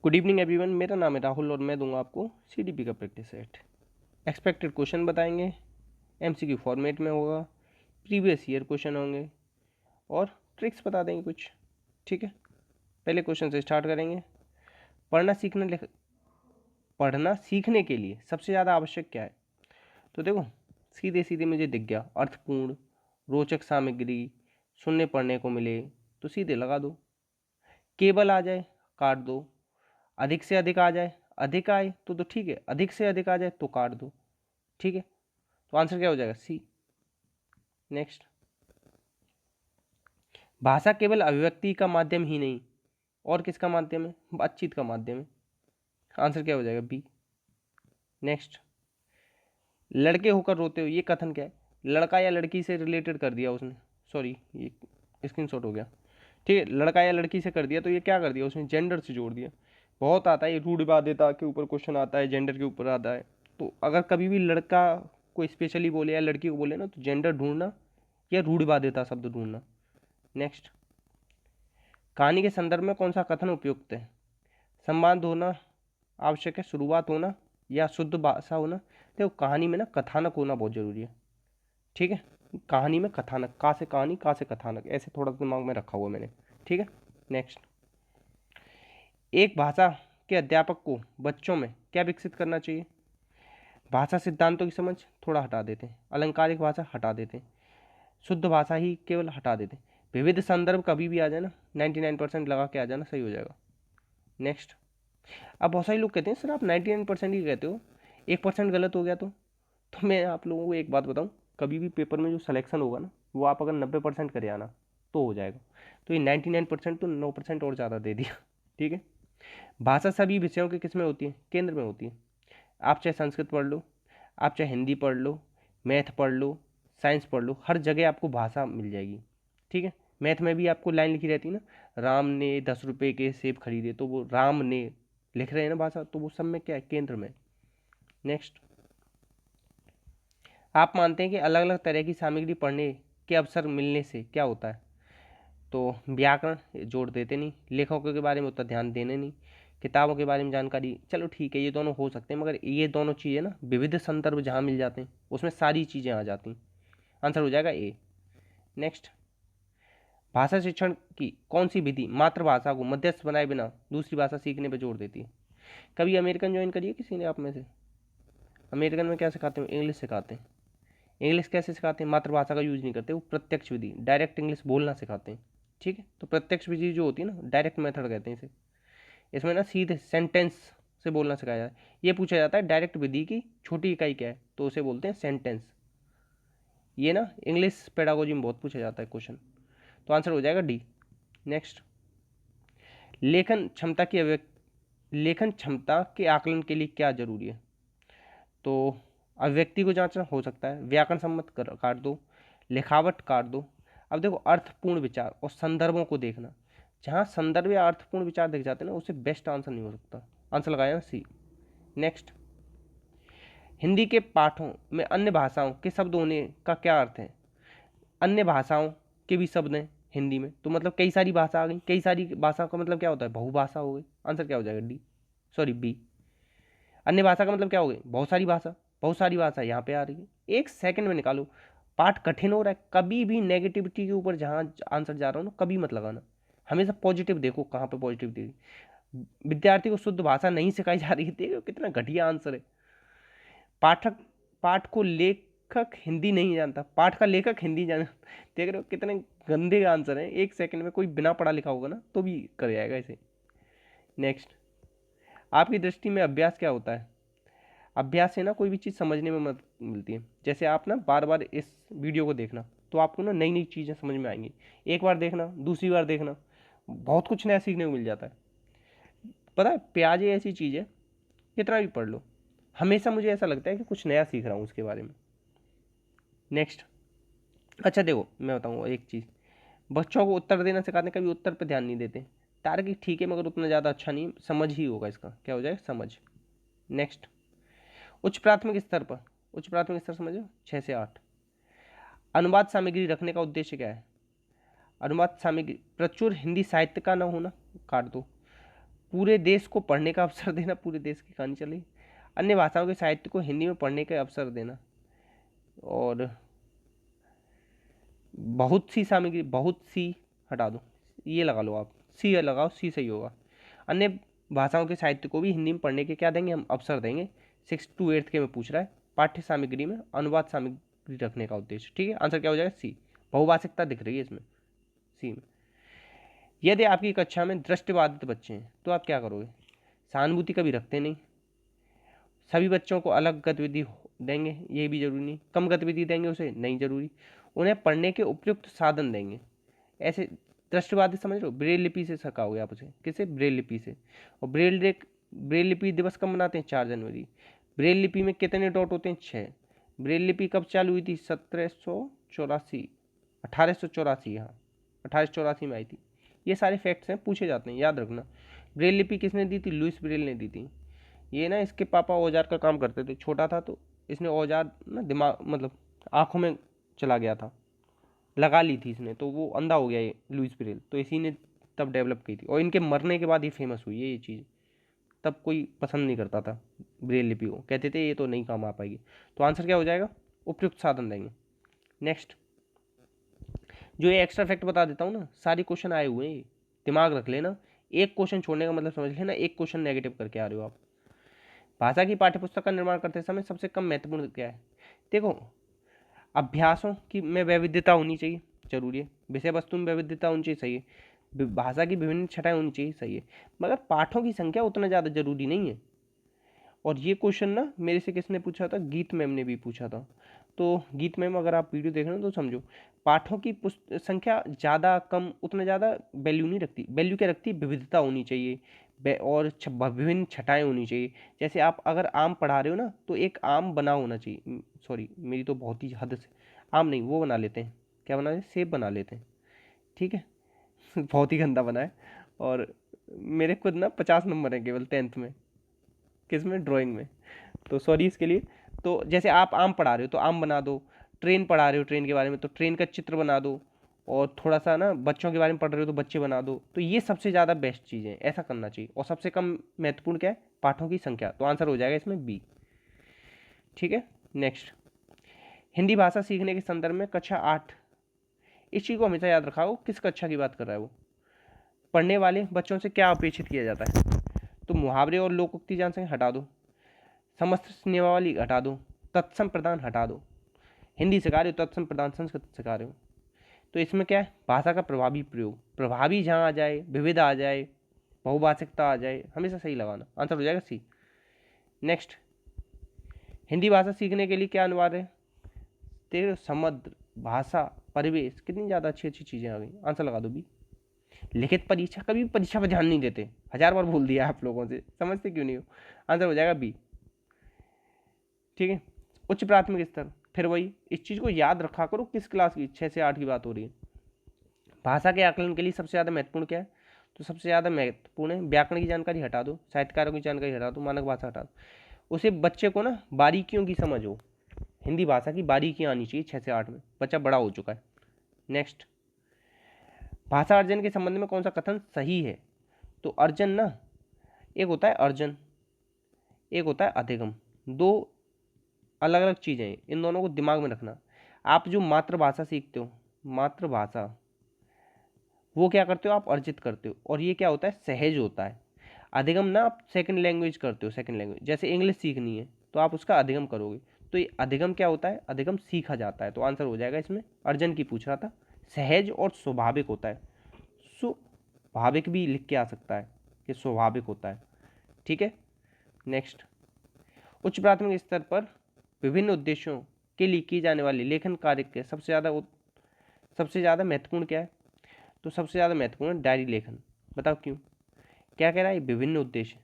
Good evening everyone, मेरा नाम है राहुल और मैं दूंगा आपको सीडीपी का प्रैक्टिस सेट। एक्सपेक्टेड क्वेश्चन बताएंगे, एमसीक्यू फॉर्मेट में होगा, प्रीवियस ईयर क्वेश्चन होंगे और ट्रिक्स बता देंगे कुछ। ठीक है, पहले क्वेश्चन से स्टार्ट करेंगे। पढ़ना सीखने के लिए सबसे ज़्यादा आवश्यक क्या है? तो देखो, सीधे सीधे मुझे दिख गया, अर्थपूर्ण रोचक सामग्री सुनने पढ़ने को मिले, तो सीधे लगा दो। केवल आ जाए काट दो, अधिक से अधिक आ जाए, अधिक आए तो ठीक है, अधिक से अधिक आ जाए तो काट दो। ठीक है, तो आंसर क्या हो जाएगा? सी। नेक्स्ट, भाषा केवल अभिव्यक्ति का माध्यम ही नहीं और किसका माध्यम है? बातचीत का माध्यम है। आंसर क्या हो जाएगा? बी। नेक्स्ट, लड़के होकर रोते हो, ये कथन क्या है? लड़का या लड़की से रिलेटेड कर दिया उसने, सॉरी ये स्क्रीनशॉट हो गया। ठीक है, लड़का या लड़की से कर दिया तो ये क्या कर दिया उसने? जेंडर से जोड़ दिया। बहुत आता है ये, रूढ़िवादिता के ऊपर क्वेश्चन आता है, जेंडर के ऊपर आता है। तो अगर कभी भी लड़का को स्पेशली बोले या लड़की को बोले ना, तो जेंडर ढूंढना या रूढ़िवादिता शब्द ढूंढना। नेक्स्ट, कहानी के संदर्भ में कौन सा कथन उपयुक्त है? संवाद होना आवश्यक है, शुरुआत होना या शुद्ध भाषा होना। देखो, कहानी में ना कथानक होना बहुत जरूरी है। ठीक है, कहानी में कथानक, का से कहानी, का से कथानक, ऐसे थोड़ा दिमाग में रखा हुआ मैंने। ठीक है, नेक्स्ट, एक भाषा के अध्यापक को बच्चों में क्या विकसित करना चाहिए? भाषा सिद्धांतों की समझ थोड़ा हटा देते हैं, अलंकारिक भाषा हटा देते हैं, शुद्ध भाषा ही केवल हटा देते हैं, विविध संदर्भ कभी भी आ जाए ना, 99% लगा के आ जाना, सही हो जाएगा। नेक्स्ट, अब बहुत सारे लोग कहते हैं सर आप 99% ही कहते हो, 1% गलत हो गया तो मैं आप लोगों को एक बात बताऊं, कभी भी पेपर में जो सिलेक्शन होगा ना, वो आप अगर 90% करे आना तो हो जाएगा। तो ये 99% तो 9% और ज़्यादा दे दिया। ठीक है, भाषा सभी विषयों के किस में होती है? केंद्र में होती है। आप चाहे संस्कृत पढ़ लो, आप चाहे हिंदी पढ़ लो, मैथ पढ़ लो, साइंस पढ़ लो, हर जगह आपको भाषा मिल जाएगी। ठीक है, मैथ में भी आपको लाइन लिखी रहती है ना, राम ने 10 रुपये के सेब खरीदे, तो वो राम ने लिख रहे हैं ना भाषा, तो वो सब में क्या है? केंद्र में। नेक्स्ट, आप मानते हैं कि अलग अलग तरह की सामग्री पढ़ने के अवसर मिलने से क्या होता है? तो व्याकरण जोड़ देते नहीं, लेखकों के बारे में उतना ध्यान देने नहीं, किताबों के बारे में जानकारी, चलो ठीक है ये दोनों हो सकते हैं, मगर ये दोनों चीज़ें ना विविध संदर्भ जहाँ मिल जाते हैं उसमें सारी चीज़ें आ जाती हैं। आंसर हो जाएगा ए। नेक्स्ट, भाषा शिक्षण की कौन सी विधि मातृभाषा को मध्यस्थ बनाए बिना दूसरी भाषा सीखने पर जोर देती है? कभी अमेरिकन ज्वाइन करिए किसी ने आप में से? अमेरिकन में क्या सिखाते हैं? इंग्लिश सिखाते हैं। इंग्लिश कैसे सिखाते हैं? मातृभाषा का यूज नहीं करते, वो प्रत्यक्ष विधि, डायरेक्ट इंग्लिश बोलना सिखाते हैं। ठीक है, तो प्रत्यक्ष विधि जो होती है ना, डायरेक्ट मेथड कहते हैं इसे। इसमें ना सीधे सेंटेंस से बोलना सिखाया जाता है। ये पूछा जाता है डायरेक्ट विधि की छोटी इकाई क्या है, तो उसे बोलते हैं सेंटेंस। ये ना इंग्लिश पेडागोजी में बहुत पूछा जाता है क्वेश्चन, तो आंसर हो जाएगा डी। नेक्स्ट, लेखन क्षमता के आकलन के लिए क्या जरूरी है? तो अभिव्यक्ति को जांचना हो सकता है, व्याकरण सम्मत काट दो, लिखावट काट दो। अब देखो, अर्थपूर्ण विचार और संदर्भों को देखना, जहाँ संदर्भ या अर्थपूर्ण विचार दिख जाते हैं ना, उसे बेस्ट आंसर नहीं हो सकता। आंसर लगाया ना सी। नेक्स्ट, हिंदी के पाठों में अन्य भाषाओं के शब्द होने का क्या अर्थ है? अन्य भाषाओं के भी शब्द हैं हिंदी में, तो मतलब कई सारी भाषा आ गई, कई सारी भाषा का मतलब क्या होता है? बहुभाषा हो गई। आंसर क्या हो जाएगा? D, sorry B. अन्य भाषा का मतलब क्या हो गई? बहुत सारी भाषा, बहुत सारी भाषा यहाँ पे आ रही है। एक सेकंड में निकालो, पाठ कठिन हो रहा है, कभी भी नेगेटिविटी के ऊपर जहाँ आंसर जा रहा हो ना, कभी मत लगाना, हमेशा पॉजिटिव देखो, कहाँ पे पॉजिटिव देखी। विद्यार्थी को शुद्ध भाषा नहीं सिखाई जा रही है, देखो कितना घटिया आंसर है। पाठक पाठ को लेखक हिंदी नहीं जानता, पाठ का लेखक हिंदी जाना, देख रहे हो कितने गंदे आंसर हैं। एक सेकंड में कोई बिना पढ़ा लिखा होगा ना तो भी कर जाएगा इसे। नेक्स्ट, आपकी दृष्टि में अभ्यास क्या होता है? अभ्यास से ना कोई भी चीज़ समझने में मदद मिलती है। जैसे आप ना बार बार इस वीडियो को देखना, तो आपको ना नई नई चीज़ें समझ में आएंगी। एक बार देखना, दूसरी बार देखना, बहुत कुछ नया सीखने को मिल जाता है। पता है, प्याज ही ऐसी चीज़ है, कितना भी पढ़ लो, हमेशा मुझे ऐसा लगता है कि कुछ नया सीख रहा हूँ उसके बारे में। नेक्स्ट, अच्छा देखो मैं बताऊँ एक चीज़, बच्चों को उत्तर देना सिखाते, कभी उत्तर पर ध्यान नहीं देते। तार्किक ठीक है, मगर उतना ज़्यादा अच्छा नहीं, समझ ही होगा इसका, क्या हो जाएगा? समझ। नेक्स्ट, उच्च प्राथमिक स्तर पर, उच्च प्राथमिक स्तर समझो 6 से 8, अनुवाद सामग्री रखने का उद्देश्य क्या है? अनुवाद सामग्री प्रचुर हिंदी साहित्य का न होना, काट दो, पूरे देश को पढ़ने का अवसर देना, पूरे देश की कहानी चली। अन्य भाषाओं के साहित्य को हिंदी में पढ़ने का अवसर देना। और बहुत सी सामग्री, बहुत सी हटा दो, ये लगा लो आप, सी लगाओ, सी सही होगा। अन्य भाषाओं के साहित्य को भी हिंदी में पढ़ने के क्या देंगे हम, अवसर देंगे। 6 to 8 के में पूछ रहा है, पाठ्य सामग्री में अनुवाद सामग्री रखने का उद्देश्य। ठीक है, आंसर क्या हो जाएगा, सी। बहुभाषिकता दिख रही है इसमें, सी में। यदि आपकी कक्षा में दृष्टिबाधित बच्चे हैं तो आप क्या करोगे, सहानुभूति कभी रखते नहीं, सभी बच्चों को अलग गतिविधि देंगे, ये भी जरूरी नहीं, कम गतिविधि देंगे उसे, नहीं जरूरी, उन्हें पढ़ने के उपयुक्त साधन देंगे। ऐसे दृष्टिबाधित समझ लो, ब्रेल लिपि से सिखाओगे आप उसे, किसे, ब्रेल लिपि से। और ब्रेल लिपि दिवस कब मनाते हैं, 4 जनवरी। ब्रेल लिपि में कितने डॉट होते हैं, 6। ब्रेल लिपि कब चालू हुई थी, 1784, 1884, हाँ 1884 में आई थी। ये सारे फैक्ट्स हैं, पूछे जाते हैं, याद रखना। ब्रेल लिपि किसने दी थी, लुइस ब्रेल ने दी थी। ये ना इसके पापा औजार का काम करते थे, छोटा था तो इसने औजार ना दिमाग मतलब आंखों में चला गया था, लगा ली थी इसने, तो वो अंधा हो गया ये लुइस ब्रेल, तो इसी ने तब डेवलप की थी। और इनके मरने के बाद ये फेमस हुई है ये चीज़, तब कोई पसंद नहीं करता था ब्रेल लिपि को, कहते थे ये तो नहीं काम आ पाएगी। तो आंसर क्या हो जाएगा, उपयुक्त साधन देंगे। नेक्स्ट, जो ये एक्स्ट्रा फैक्ट बता देता हूँ ना, सारे क्वेश्चन आए हुए हैं, दिमाग रख लेना, एक क्वेश्चन छोड़ने का मतलब समझ लेना, एक क्वेश्चन नेगेटिव करके आ रहे हो आप। भाषा की पाठ्यपुस्तक का निर्माण करते समय सबसे कम महत्वपूर्ण क्या है, देखो अभ्यासों की में वैविध्यता होनी चाहिए, जरूरी है। विषय वस्तु में वैविध्यता होनी चाहिए, सही है। भाषा की विभिन्न छटाएं होनी चाहिए, सही है। मगर पाठों की संख्या उतना ज़्यादा जरूरी नहीं है। और ये क्वेश्चन ना मेरे से किसने पूछा था, गीत मैम ने भी पूछा था। तो गीत मैम अगर आप वीडियो देख रहे हो तो समझो, पाठों की संख्या ज़्यादा कम उतना ज़्यादा वैल्यू नहीं रखती। वैल्यू क्या रखती है, विविधता होनी चाहिए और विभिन्न छटाएं होनी चाहिए। जैसे आप अगर आम पढ़ा रहे हो ना, तो एक आम बना होना चाहिए, सॉरी मेरी तो बहुत ही हद से, आम नहीं वो बना लेते हैं, क्या बना लेते हैं, सेब बना लेते हैं, ठीक है बहुत ही गंदा बना है। और मेरे खुद ना 50 नंबर हैं केवल 10th में, किस में, ड्राइंग में, तो सॉरी इसके लिए। तो जैसे आप आम पढ़ा रहे हो तो आम बना दो, ट्रेन पढ़ा रहे हो ट्रेन के बारे में तो ट्रेन का चित्र बना दो, और थोड़ा सा ना बच्चों के बारे में पढ़ रहे हो तो बच्चे बना दो। तो ये सबसे ज़्यादा बेस्ट चीज़ें हैं, ऐसा करना चाहिए। और सबसे कम महत्वपूर्ण क्या है, पाठों की संख्या, तो आंसर हो जाएगा इसमें बी। ठीक है, नेक्स्ट, हिंदी भाषा सीखने के संदर्भ में कक्षा 8, इस चीज़ को हमेशा याद रखा हो, किस कक्षा की बात कर रहा है वो। पढ़ने वाले बच्चों से क्या अपेक्षित किया जाता है, तो मुहावरे और लोकोक्ति जान सकें, हटा दो, समस्त नियमावली हटा दो, तत्सम प्रदान हटा दो। हिंदी सिखा रहे हो, तत्सम प्रदान संस्कृत सिखा रहे हो, तो इसमें क्या है, भाषा का प्रभावी प्रयोग, प्रभावी जहाँ आ जाए, विविध आ जाए, बहुभाषिकता आ जाए, हमेशा सही लगाना, आंसर हो जाएगा सी। नेक्स्ट, हिंदी भाषा सीखने के लिए क्या अनिवार्य है, तेरे समुद्र, भाषा, परिवेश, कितनी ज़्यादा अच्छी अच्छी चीज़ें आ गई, आंसर लगा दो बी। लिखित परीक्षा, कभी परीक्षा पर ध्यान नहीं देते, 1000 बार बोल दिया आप लोगों से, समझते क्यों नहीं हो, आंसर हो जाएगा बी। ठीक है, उच्च प्राथमिक स्तर, फिर वही इस चीज़ को याद रखा करो, किस क्लास की, 6 से 8 की बात हो रही है। भाषा के आकलन के लिए सबसे ज़्यादा महत्वपूर्ण क्या है, तो सबसे ज़्यादा महत्वपूर्ण है व्याकरण की जानकारी हटा दो, साहित्यकारों की जानकारी हटा दो, मानक भाषा हटा दो, उसे बच्चे को ना बारीकियों की समझ हो, हिंदी भाषा की बारीकियाँ आनी चाहिए 6 से 8 में, बच्चा बड़ा हो चुका है। नेक्स्ट, भाषा अर्जन के संबंध में कौन सा कथन सही है, तो अर्जन ना, एक होता है अर्जन, एक होता है अधिगम, दो अलग अलग चीज़ें हैं, इन दोनों को दिमाग में रखना। आप जो मातृभाषा सीखते हो, मातृभाषा, वो क्या करते हो, आप अर्जित करते हो, और ये क्या होता है, सहज होता है। अधिगम ना आप सेकंड लैंग्वेज करते हो, सेकंड लैंग्वेज, जैसे इंग्लिश सीखनी है तो आप उसका अधिगम करोगे, तो ये अधिगम क्या होता है, अधिगम सीखा जाता है, तो आंसर हो जाएगा इसमें, अर्जन की पूछ रहा था। सहज और स्वाभाविक होता है, स्वाभाविक भी लिख के आ सकता है, ये स्वाभाविक होता है। ठीक है, नेक्स्ट, उच्च प्राथमिक स्तर पर विभिन्न उद्देश्यों के लिए की जाने वाली लेखन कार्य के सबसे ज़्यादा महत्वपूर्ण क्या है, तो सबसे ज़्यादा महत्वपूर्ण डायरी लेखन, बताओ क्यों, क्या कह रहा है, विभिन्न उद्देश्य,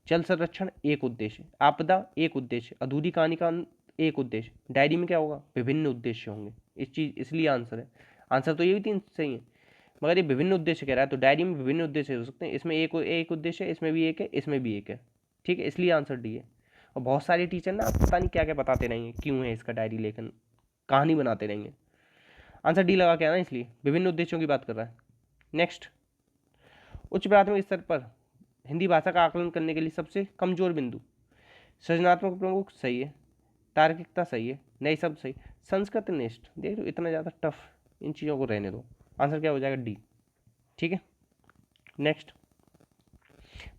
जल संरक्षण एक उद्देश्य, आपदा एक उद्देश्य, अधूरी कहानी का एक उद्देश्य, डायरी में क्या होगा, विभिन्न उद्देश्य होंगे, इस चीज़ इसलिए आंसर है। आंसर तो ये भी 3 सही है, मगर ये विभिन्न उद्देश्य कह रहा है, तो डायरी में विभिन्न उद्देश्य हो सकते हैं, इसमें एक उद्देश्य है, इसमें भी एक है, इसमें भी एक है, ठीक है, इसलिए आंसर डी है। और बहुत सारे टीचर ना पता नहीं क्या क्या बताते रहेंगे, क्यों है इसका डायरी लेखन, कहानी बनाते रहेंगे, आंसर डी लगा के आना, इसलिए विभिन्न उद्देश्यों की बात कर रहा है। नेक्स्ट, उच्च प्राथमिक स्तर पर हिंदी भाषा का आकलन करने के लिए सबसे कमजोर बिंदु। सृजनात्मक प्रमुख सही है, तार्किकता सही है, नए शब्द सही, संस्कृत निष्ठ देख लो इतना ज़्यादा टफ, इन चीज़ों को रहने दो। आंसर क्या हो जाएगा? डी। ठीक है, नेक्स्ट।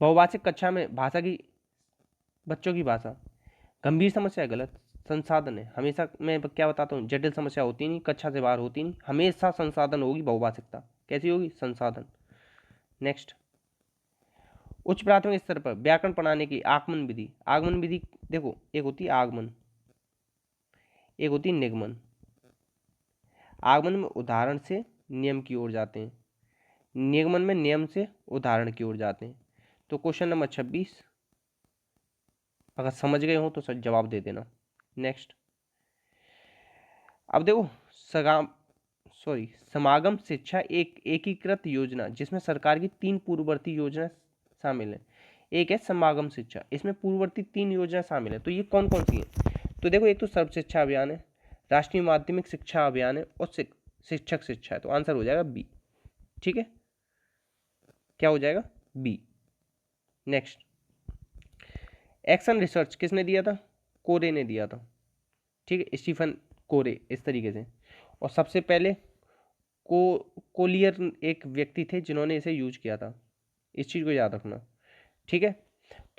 बहुभाषिक कक्षा में भाषा की, बच्चों की भाषा गंभीर समस्या है, गलत। संसाधन है, हमेशा मैं क्या बताता हूँ, जटिल समस्या होती नहीं, कक्षा से बाहर होती नहीं, हमेशा संसाधन होगी बहुभाषिकता। कैसी होगी? संसाधन। नेक्स्ट। उच्च प्राथमिक स्तर पर व्याकरण पढ़ाने की आगमन विधि। आगमन विधि देखो, एक होती है आगमन, एक होती है निगमन। आगमन में उदाहरण से नियम की ओर जाते हैं, निगमन में नियम से उदाहरण की ओर जाते हैं। तो क्वेश्चन नंबर 26 अगर समझ गए हो तो सर जवाब दे देना। नेक्स्ट। अब देखो समागम शिक्षा एक एकीकृत योजना जिसमें सरकार की 3 पूर्ववर्ती योजना शामिल है। एक है समागम शिक्षा, इसमें पूर्ववर्ती 3 योजना शामिल है। तो ये कौन कौन सी है? तो देखो, एक तो सर्व शिक्षा अभियान है, राष्ट्रीय माध्यमिक शिक्षा अभियान है और शिक्षक शिक्षा है। तो आंसर हो जाएगा बी। ठीक है, क्या हो जाएगा? बी। नेक्स्ट। एक्शन रिसर्च किसने दिया था? कोरे ने दिया था। ठीक है, स्टीफन कोरे, इस तरीके से। और सबसे पहले कोलियर एक व्यक्ति थे जिन्होंने इसे यूज किया था, इस चीज़ को याद रखना। ठीक है,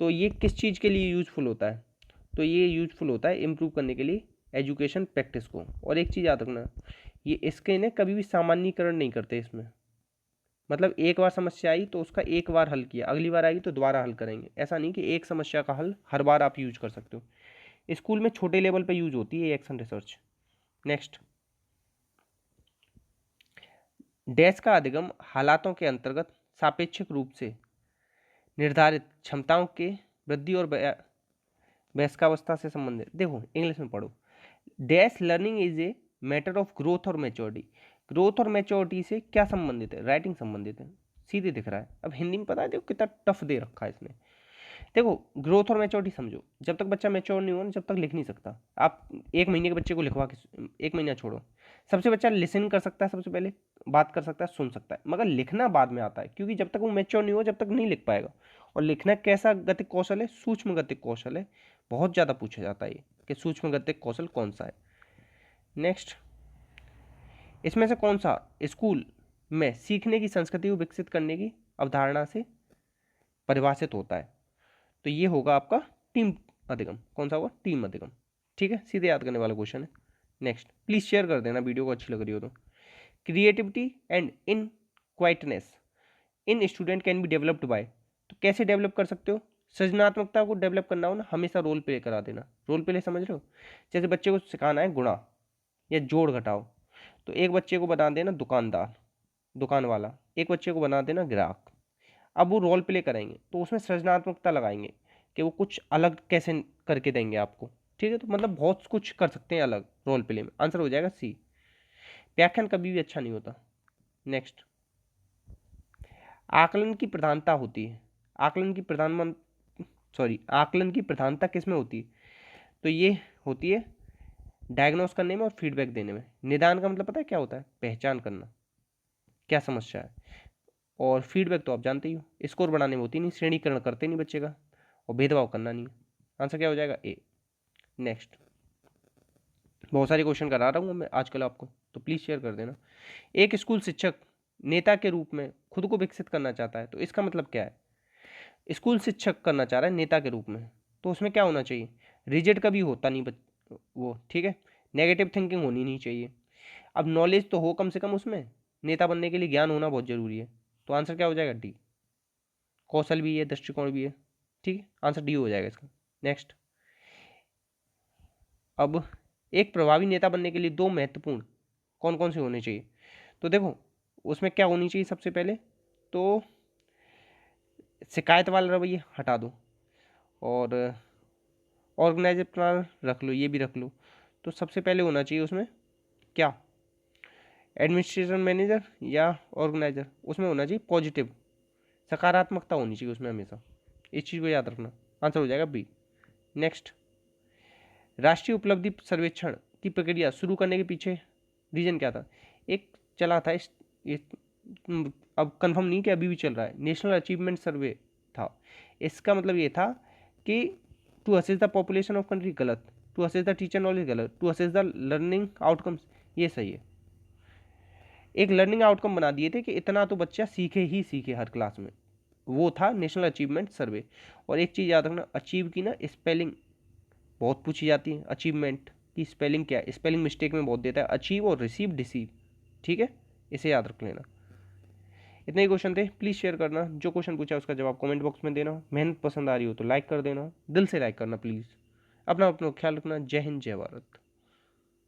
तो ये किस चीज़ के लिए यूजफुल होता है? तो ये यूजफुल होता है इम्प्रूव करने के लिए एजुकेशन प्रैक्टिस को। और एक चीज़ याद रखना, ये इसके ने कभी भी सामान्यीकरण नहीं करते इसमें, मतलब एक बार समस्या आई तो उसका एक बार हल किया, अगली बार आएगी तो दोबारा हल करेंगे, ऐसा नहीं कि एक समस्या का हल हर बार आप यूज कर सकते हो। स्कूल में छोटे लेवल पे यूज होती है एक्शन रिसर्च। नेक्स्ट। डैश का अधिगम हालातों के अंतर्गत सापेक्षिक रूप से निर्धारित क्षमताओं के वृद्धि और वयस्कावस्था से संबंधित। देखो इंग्लिश में पढ़ो। Dash learning is a matter of growth और मैच्योरिटी। ग्रोथ और मैच्योरिटी से क्या संबंधित है? राइटिंग संबंधित है, सीधे दिख रहा है। अब हिंदी में पता है देखो कितना टफ दे रखा है इसने। देखो ग्रोथ और मैच्योरिटी समझो, जब तक बच्चा मैच्योर नहीं हुआ जब तक लिख नहीं सकता। आप 1 महीने के बच्चे को लिखवा के, 1 महीना छोड़ो, सबसे बच्चा लिसन कर सकता है, सबसे पहले बात कर सकता है, सुन सकता है, मगर लिखना बाद में आता है, क्योंकि जब तक वो मैच्योर नहीं हुआ जब तक नहीं लिख पाएगा। और लिखना कैसा गतिक कौशल है? सूक्ष्म गतिक कौशल है। बहुत ज़्यादा पूछा जाता है ये कि सूक्ष्म गतिक कौशल कौन सा है। नेक्स्ट। इसमें से कौन सा स्कूल में सीखने की संस्कृति को विकसित करने की अवधारणा से परिभाषित होता है? तो ये होगा आपका टीम अधिगम। कौन सा होगा? टीम अधिगम। ठीक है, सीधे याद करने वाला क्वेश्चन है। नेक्स्ट। प्लीज शेयर कर देना वीडियो को अच्छी लग रही हो तो। Creativity and in quietness in student can be developed by. तो कैसे डेवलप कर सकते हो? सृजनात्मकता को डेवलप करना हो ना, हमेशा रोल प्ले करा देना। रोल प्ले समझ रहे हो? जैसे बच्चे को सिखाना है गुणा या जोड़ घटाओ, तो एक बच्चे को बना देना दुकानदार, दुकान वाला, एक बच्चे को बना देना ग्राहक। अब वो रोल प्ले करेंगे तो उसमें सृजनात्मकता लगाएंगे कि वो कुछ अलग कैसे करके देंगे आपको। ठीक है, तो मतलब बहुत कुछ कर सकते हैं अलग रोल प्ले में। आंसर हो जाएगा सी। व्याख्यान कभी भी अच्छा नहीं होता। नेक्स्ट। आकलन की प्रधानता होती है, आकलन की प्रधानता किस में होती है? तो ये होती है डायग्नोस करने में और फीडबैक देने में। निदान का मतलब पता है क्या होता है? पहचान करना, क्या समस्या है। और फीडबैक तो आप जानते ही हो, स्कोर बढ़ाने में होती नहीं, श्रेणीकरण करते नहीं बच्चे का, और भेदभाव करना नहीं। आंसर क्या हो जाएगा? ए। नेक्स्ट। बहुत सारे क्वेश्चन करा रहा हूँ मैं आजकल आपको, तो प्लीज़ शेयर कर देना। एक स्कूल शिक्षक नेता के रूप में खुद को विकसित करना चाहता है, तो इसका मतलब क्या है? स्कूल शिक्षक करना चाह रहा है नेता के रूप में, तो उसमें क्या होना चाहिए? रिजिड कभी होता नहीं वो, ठीक है। नेगेटिव थिंकिंग होनी नहीं चाहिए। अब नॉलेज तो हो कम से कम उसमें, नेता बनने के लिए ज्ञान होना बहुत जरूरी है। तो आंसर क्या हो जाएगा? डी। कौशल भी है, दृष्टिकोण भी है। ठीक है, आंसर डी हो जाएगा इसका। नेक्स्ट। अब एक प्रभावी नेता बनने के लिए 2 महत्वपूर्ण कौन कौन से होने चाहिए? तो देखो उसमें क्या होनी चाहिए सबसे पहले, तो शिकायत वाला रवैया हटा दो, और ऑर्गेनाइजर प्लान रख लो, ये भी रख लो। तो सबसे पहले होना चाहिए उसमें क्या? एडमिनिस्ट्रेशन मैनेजर या ऑर्गेनाइजर, उसमें होना चाहिए पॉजिटिव, सकारात्मकता होनी चाहिए उसमें हमेशा, इस चीज़ को याद रखना। आंसर हो जाएगा बी। नेक्स्ट। राष्ट्रीय उपलब्धि सर्वेक्षण की प्रक्रिया शुरू करने के पीछे रीजन क्या था? एक चला था ये अब कंफर्म नहीं कि अभी भी चल रहा है, नेशनल अचीवमेंट सर्वे था। इसका मतलब ये था कि to assess the population of country गलत, to assess the teacher knowledge गलत, to assess the learning outcomes ये सही है। एक लर्निंग आउटकम बना दिए थे कि इतना तो बच्चा सीखे ही सीखे हर क्लास में, वो था नेशनल अचीवमेंट सर्वे। और एक चीज़ याद रखना, अचीव की ना स्पेलिंग बहुत पूछी जाती है, अचीवमेंट की स्पेलिंग क्या है, स्पेलिंग मिस्टेक में बहुत देता है, अचीव और रिसीव डिसीव, ठीक है, इसे याद रख लेना। इतने ही क्वेश्चन थे, प्लीज़ शेयर करना, जो क्वेश्चन पूछा उसका जवाब कमेंट बॉक्स में देना। मेहनत पसंद आ रही हो तो लाइक कर देना, दिल से लाइक करना प्लीज़। अपना ख्याल रखना। जय हिंद, जय भारत।